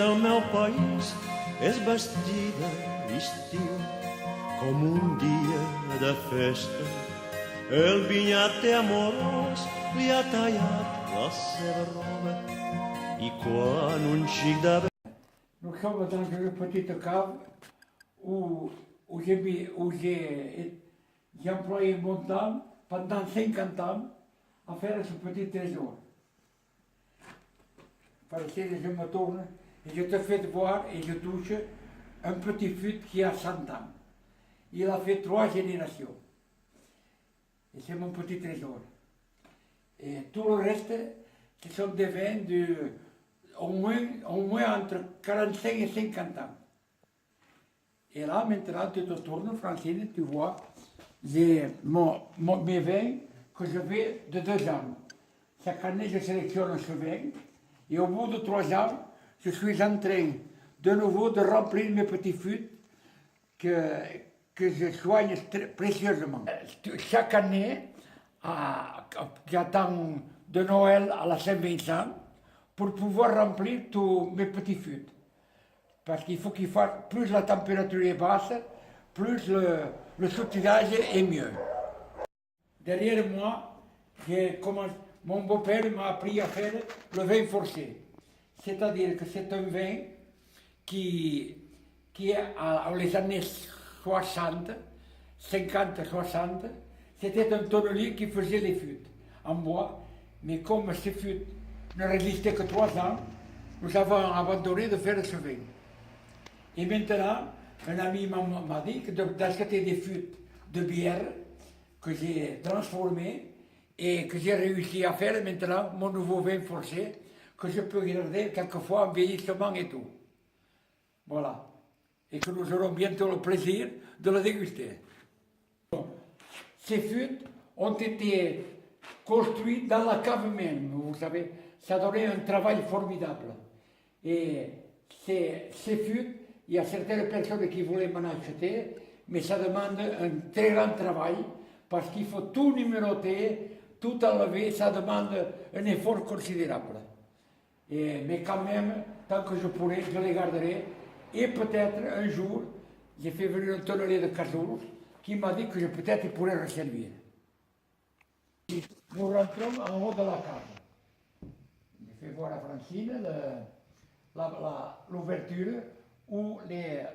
el meu país és vestida d'estiu com un dia de festa. El vinyate amorós li ha tallat la seva roba i quan un xic de... Nous sommes dans une petite cave où j'ai employé mon temps pendant 50 ans à faire ce petit trésor. Par ici, je me tourne et je te fais voir et je touche un petit fût qui a 100 ans. Il a fait 3 générations. Et c'est mon petit trésor. Et tout le reste, ce sont des vins au moins entre 45 et 50 ans. Et là, maintenant, tu te tournes, Francine, tu vois, j'ai mes vins que je fais de 2 ans. Chaque année, je sélectionne ce vin. Et au bout de 3 ans, je suis en train de nouveau de remplir mes petits fûts que je soigne précieusement. Chaque année, j'attends de Noël à la Saint-Vincent pour pouvoir remplir tous mes petits fûts. Parce qu'il faut qu'il fasse, plus la température est basse, plus le soutirage est mieux. Derrière moi, mon beau-père m'a appris à faire le vin forcé. C'est-à-dire que c'est un vin qui est les années 60, 50-60, c'était un tonnelier qui faisait les fûts en bois. Mais comme ces fûts ne résistaient que 3 ans, nous avons abandonné de faire ce vin. Et maintenant, un ami m'a dit d'acheter des fûts de bière que j'ai transformés et que j'ai réussi à faire maintenant mon nouveau vin forcé que je peux garder quelquefois en vieillissement et tout. Voilà. Et que nous aurons bientôt le plaisir de le déguster. Ces fûts ont été construits dans la cave même, vous savez. Ça donnait un travail formidable. Et ces fûts, il y a certaines personnes qui voulaient m'en acheter, mais ça demande un très grand travail parce qu'il faut tout numéroter, tout enlever, ça demande un effort considérable. Mais quand même, tant que je pourrai, je les garderai. Et peut-être un jour, j'ai fait venir un tonnelier de Cazours qui m'a dit que peut-être il pourrait resservir. Nous rentrons en haut de la cave. Je fais voir à Francine l'ouverture où les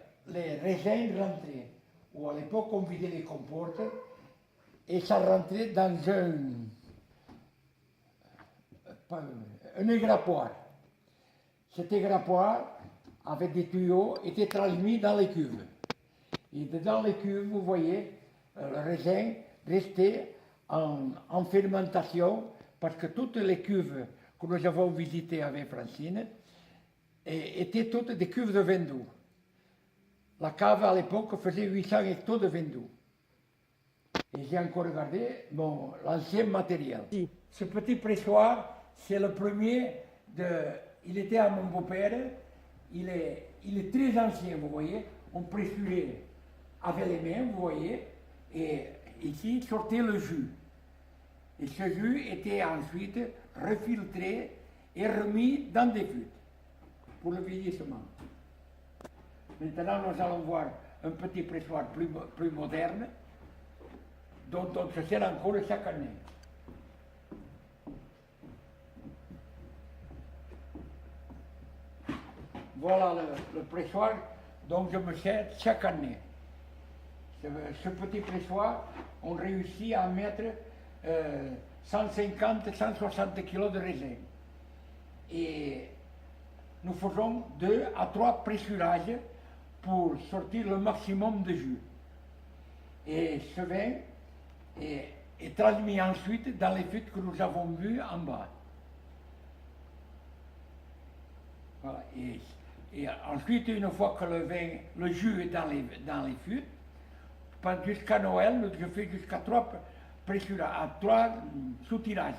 raisins rentraient. Où à l'époque on vidait les comportes et ça rentrait dans un égrappoir. Cet égrappoir, avec des tuyaux, était transmis dans les cuves. Et dans les cuves, vous voyez, le raisin restait en fermentation parce que toutes les cuves que nous avons visitées avec Francine étaient toutes des cuves de vin doux. La cave à l'époque faisait 800 hectos de vin doux. Et j'ai encore gardé l'ancien matériel. Ce petit pressoir, c'est le premier il était à mon beau-père, il est très ancien, vous voyez, on pressurait avec les mains, vous voyez, et ici sortait le jus. Et ce jus était ensuite refiltré et remis dans des fûts pour le vieillissement. Maintenant, nous allons voir un petit pressoir plus moderne, dont on se sert encore chaque année. Voilà le pressoir dont je me sers chaque année. Ce petit pressoir, on réussit à mettre 150-160 kg de raisin. Et nous faisons 2 à 3 pressurages pour sortir le maximum de jus. Et ce vin est transmis ensuite dans les fûts que nous avons vus en bas. Voilà. Et ensuite, une fois que le jus est dans les fûts, jusqu'à Noël, je fais jusqu'à 3 pressurages, 3 soutirages.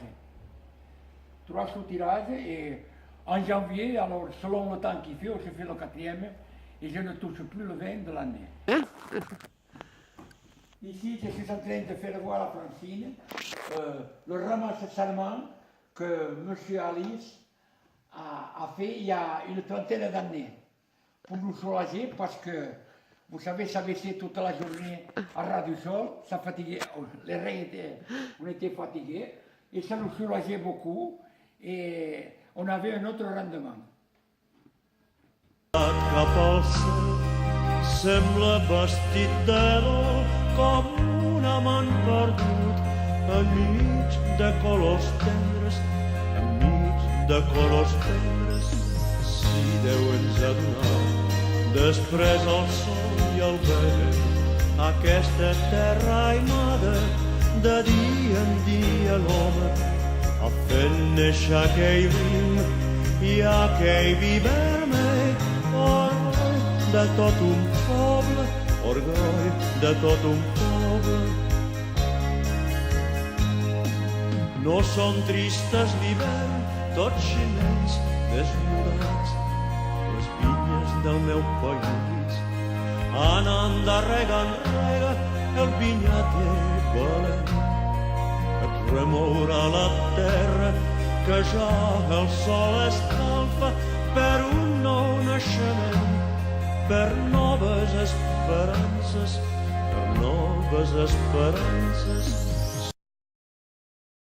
3 soutirages et en janvier, alors selon le temps qu'il fait, je fais le 4e et je ne touche plus le vin de l'année. Ici, je suis en train de faire voir à Francine le ramasse-salmon que M. Alice a fait il y a une trentaine d'années pour nous soulager parce que, vous savez, ça baissait toute la journée à ras du sol, ça fatiguait, les reins on était fatigués et ça nous soulageait beaucoup et on avait un autre rendement. Cap al cel sembla vestit d'or com un amant perdut enmig de colors tendres, enmig de colors tendres. Si Déu ens ha donat després el sol i el vent, aquesta terra aimada de dia en dia l'home ha fet néixer aquell riu i aquell vi vermell, orgull de tot un poble, orgull de tot un poble. No són tristes l'hivern, tots xinets desnudats, les vinyes del meu país. Anant de rega en rega, el vinyater valent et remourà la terra que ja el sol escalfa per un nou naixement, per noves esperances, per noves esperances.